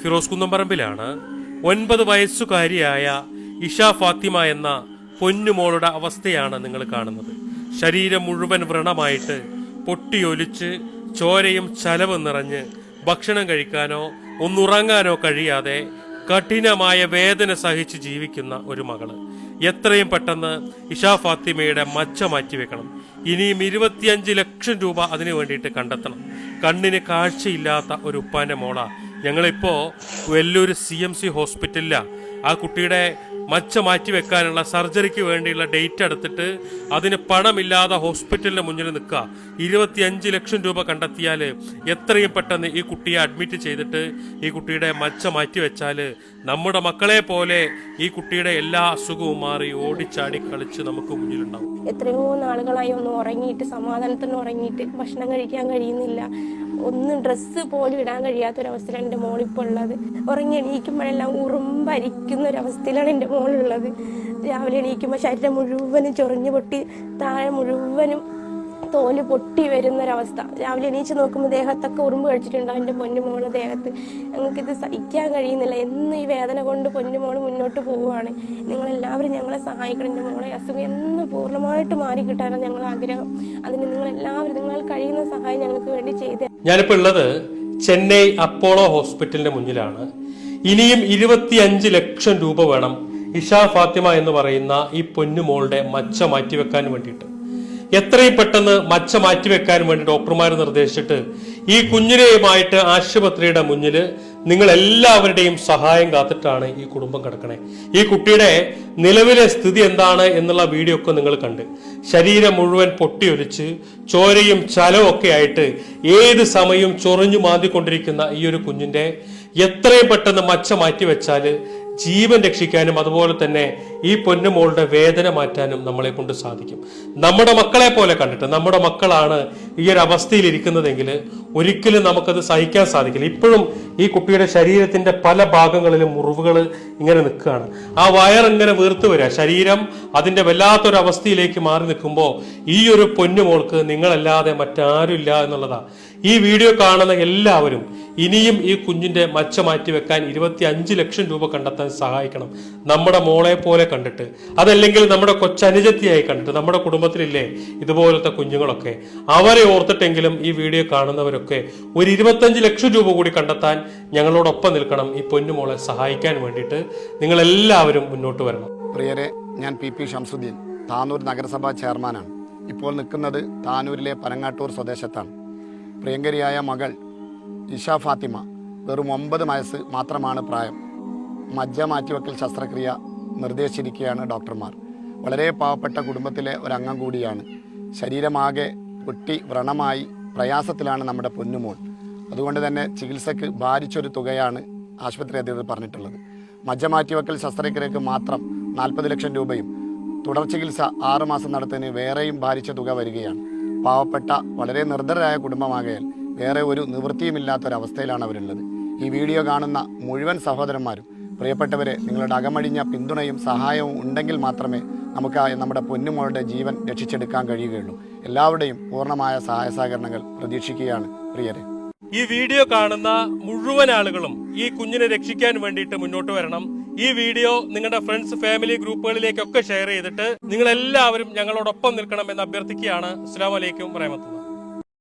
ഫിറോസ് കുന്നംപറമ്പിലാണ് 9 വയസ്സുകാരിയായ ഇഷ ഫാത്തിമ എന്ന പൊന്നുമോളുടെ അവസ്ഥയാണ് നിങ്ങൾ കാണുന്നത്. ശരീരം മുഴുവൻ വ്രണമായിട്ട് പൊട്ടിയൊലിച്ച് ചോരയും ചലവും നിറഞ്ഞ് ഭക്ഷണം കഴിക്കാനോ ഒന്നുറങ്ങാനോ കഴിയാതെ കഠിനമായ വേദന സഹിച്ച് ജീവിക്കുന്ന ഒരു മകള്. എത്രയും പെട്ടെന്ന് ഇഷ ഫാത്തിമയുടെ മജ്ജ മാറ്റിവെക്കണം. ഇനിയും 25 ലക്ഷം രൂപ അതിനു വേണ്ടിയിട്ട് കണ്ടെത്തണം. കണ്ണിന് കാഴ്ചയില്ലാത്ത ഒരു ഉപ്പാന്റെ മോള. ഞങ്ങളിപ്പോ വെല്ലൂർ CMC ഹോസ്പിറ്റലിലാണ്. ആ കുട്ടിയുടെ മജ്ജ മാറ്റിവെക്കാനുള്ള സർജറിക്ക് വേണ്ടിയുള്ള ഡേറ്റ് എടുത്തിട്ട് അതിന് പണമില്ലാതെ ഹോസ്പിറ്റലിന് മുന്നിൽ നിൽക്കുക. 25 ലക്ഷം രൂപ കണ്ടെത്തിയാൽ എത്രയും പെട്ടെന്ന് ഈ കുട്ടിയെ അഡ്മിറ്റ് ചെയ്തിട്ട് ഈ കുട്ടിയുടെ മജ്ജ മാറ്റിവെച്ചാൽ നമ്മുടെ മക്കളെ പോലെ ഈ കുട്ടിയുടെ എല്ലാ അസുഖവും മാറി ഓടിച്ചാടി കളിച്ച് നമുക്ക് മുന്നിലുണ്ടാവും. എത്രയോ നാളുകളായി ഒന്ന് ഉറങ്ങിയിട്ട് സമാധാനത്തിന് ഉറങ്ങിയിട്ട് ഭക്ഷണം കഴിക്കാൻ കഴിയുന്നില്ല. ഒന്നും ഡ്രസ്സ് പോലും ഇടാൻ കഴിയാത്തൊരവസ്ഥയിലാണ് എൻ്റെ മോളിപ്പോൾ ഉള്ളത്. ഉറങ്ങി എണീക്കുമ്പോഴെല്ലാം ഉറുമ്പരിക്കുന്ന ഒരവസ്ഥയിലാണ് എൻ്റെ മോളുള്ളത്. രാവിലെ എണീക്കുമ്പോൾ ശരീരം മുഴുവനും ചൊറിഞ്ഞു പൊട്ടി താഴെ മുഴുവനും തോല് പൊട്ടി വരുന്നൊരവസ്ഥ. രാവിലെ എണീച്ച് നോക്കുമ്പോൾ ദേഹത്തൊക്കെ ഉറുമ്പ് കഴിച്ചിട്ടുണ്ടാവും എൻ്റെ പൊന്നുമോളെ ദേഹത്ത്. ഞങ്ങൾക്കിത് സഹിക്കാൻ കഴിയുന്നില്ല. എന്ന് ഈ വേദന കൊണ്ട് പൊന്നുമോള് മുന്നോട്ട് പോവുകയാണ്. നിങ്ങളെല്ലാവരും ഞങ്ങളെ സഹായിക്കണം. എൻ്റെ മോളെ അസുഖം എന്ന് പൂർണ്ണമായിട്ട് മാറിക്കിട്ടാനാണ് ഞങ്ങൾ ആഗ്രഹം. അതിന് നിങ്ങളെല്ലാവരും നിങ്ങൾ കഴിയുന്ന സഹായം ഞങ്ങൾക്ക് വേണ്ടി ചെയ്ത്. ഞാനിപ്പോൾ ഉള്ളത് ചെന്നൈ അപ്പോളോ ഹോസ്പിറ്റലിന്റെ മുന്നിലാണ്. ഇനിയും 25 ലക്ഷം രൂപ വേണം ഇഷ ഫാത്തിമ എന്ന് പറയുന്ന ഈ പൊന്നുമോളുടെ മജ്ജ മാറ്റിവെക്കാൻ വേണ്ടിയിട്ട്. എത്രയും പെട്ടെന്ന് മജ്ജ മാറ്റിവെക്കാൻ വേണ്ടി ഡോക്ടർമാർ നിർദ്ദേശിച്ചിട്ട് ഈ കുഞ്ഞിനെയുമായിട്ട് ആശുപത്രിയുടെ മുന്നിൽ നിങ്ങൾ എല്ലാവരുടെയും സഹായം കാത്തിട്ടാണ് ഈ കുടുംബം കിടക്കണേ. ഈ കുട്ടിയുടെ നിലവിലെ സ്ഥിതി എന്താണ് എന്നുള്ള വീഡിയോ ഒക്കെ നിങ്ങൾ കണ്ട്, ശരീരം മുഴുവൻ പൊട്ടിയൊലിച്ച് ചോരയും ചലവും ഒക്കെ ആയിട്ട് ഏത് സമയവും ചൊറിഞ്ഞു മാന്തിക്കൊണ്ടിരിക്കുന്ന ഈ ഒരു കുഞ്ഞിന്റെ എത്രയും പെട്ടെന്ന് മജ്ജ മാറ്റിവെച്ചാൽ ജീവൻ രക്ഷിക്കാനും അതുപോലെ തന്നെ ഈ പൊന്നുമോളുടെ വേദന മാറ്റാനും നമ്മളെ കൊണ്ട് സാധിക്കും. നമ്മുടെ മക്കളെ പോലെ കണ്ടിട്ട് നമ്മുടെ മക്കളാണ് ഈ ഒരു അവസ്ഥയിൽ ഇരിക്കുന്നതെങ്കിൽ ഒരിക്കലും നമുക്കത് സഹിക്കാൻ സാധിക്കില്ല. ഇപ്പോഴും ഈ കുട്ടിയുടെ ശരീരത്തിന്റെ പല ഭാഗങ്ങളിലും മുറിവുകൾ ഇങ്ങനെ നിൽക്കുകയാണ്. ആ വയറിങ്ങനെ വീർത്ത് വരിക, ശരീരം അതിന്റെ വല്ലാത്തൊരവസ്ഥയിലേക്ക് മാറി നിൽക്കുമ്പോൾ ഈ ഒരു പൊന്നുമോൾക്ക് നിങ്ങളല്ലാതെ മറ്റാരും ഇല്ല എന്നുള്ളതാ. ഈ വീഡിയോ കാണുന്ന എല്ലാവരും ഇനിയും ഈ കുഞ്ഞിന്റെ മജ്ജ മാറ്റി വെക്കാൻ 25 ലക്ഷം രൂപ കണ്ടെത്താൻ സഹായിക്കണം. നമ്മുടെ മോളെ പോലെ കണ്ടിട്ട്, അതല്ലെങ്കിൽ നമ്മുടെ കൊച്ചനുജത്തിയായി കണ്ടിട്ട്, നമ്മുടെ കുടുംബത്തിലില്ലേ ഇതുപോലത്തെ കുഞ്ഞുങ്ങളൊക്കെ, അവരെ ഓർത്തിട്ടെങ്കിലും ഈ വീഡിയോ കാണുന്നവരൊക്കെ ഒരു 25 ലക്ഷം രൂപ കൂടി കണ്ടെത്താൻ ഞങ്ങളോടൊപ്പം നിൽക്കണം. ഈ പൊന്നുമോളെ സഹായിക്കാൻ വേണ്ടിയിട്ട് നിങ്ങൾ എല്ലാവരും മുന്നോട്ട് വരണം. പ്രിയരെ, ഞാൻ PP ഷംസുദ്ദീൻ, താനൂർ നഗരസഭാ ചെയർമാനാണ്. ഇപ്പോൾ നിൽക്കുന്നത് താനൂരിലെ പനങ്ങാട്ടൂർ സ്വദേശത്താണ്. പ്രിയങ്കരിയായ മകൾ ഇഷ ഫാത്തിമ, വെറും 9 വയസ്സ് മാത്രമാണ് പ്രായം. മജ്ജ മാറ്റിവെക്കൽ ശസ്ത്രക്രിയ നിർദ്ദേശിച്ചിരിക്കുകയാണ് ഡോക്ടർമാർ. വളരെ പാവപ്പെട്ട കുടുംബത്തിലെ ഒരംഗം കൂടിയാണ്. ശരീരമാകെ പൊട്ടി വ്രണമായി പ്രയാസത്തിലാണ് നമ്മുടെ പൊന്നുമോൾ. അതുകൊണ്ട് തന്നെ ചികിത്സയ്ക്ക് ഭാരിച്ചൊരു തുകയാണ് ആശുപത്രി അധികൃതർ പറഞ്ഞിട്ടുള്ളത്. മജ്ജ മാറ്റിവെക്കൽ ശസ്ത്രക്രിയക്ക് മാത്രം 40 ലക്ഷം രൂപയും തുടർ ചികിത്സ 6 മാസം നടത്തുന്നതിന് വേറെയും ഭാരിച്ച തുക വരികയാണ്. പാവപ്പെട്ട വളരെ നിർദ്ധരായ കുടുംബമാകയാൽ വേറെ ഒരു നിവൃത്തിയുമില്ലാത്തൊരവസ്ഥയിലാണ് അവരുള്ളത്. ഈ വീഡിയോ കാണുന്ന മുഴുവൻ സഹോദരന്മാരും, പ്രിയപ്പെട്ടവരെ, നിങ്ങളുടെ അകമഴിഞ്ഞ പിന്തുണയും സഹായവും ഉണ്ടെങ്കിൽ മാത്രമേ നമുക്ക് നമ്മുടെ പൊന്നുമോളുടെ ജീവൻ രക്ഷിച്ചെടുക്കാൻ കഴിയുകയുള്ളൂ. എല്ലാവരുടെയും പൂർണ്ണമായ സഹായ സഹകരണങ്ങൾ പ്രതീക്ഷിക്കുകയാണ് പ്രിയരെ. ഈ വീഡിയോ കാണുന്ന മുഴുവൻ ആളുകളും ഈ കുഞ്ഞിനെ രക്ഷിക്കാൻ വേണ്ടിയിട്ട് മുന്നോട്ട് വരണം. ഈ വീഡിയോ നിങ്ങളുടെ ഫ്രണ്ട്സ്, ഫാമിലി ഗ്രൂപ്പുകളിലേക്കൊക്കെ ഷെയർ ചെയ്തിട്ട് നിങ്ങൾ എല്ലാവരും ഞങ്ങളോടൊപ്പം നിൽക്കണം എന്ന് അഭ്യർത്ഥിക്കുകയാണ്. അസ്സലാമു അലൈക്കും വറഹ്മത്തുള്ളാഹി.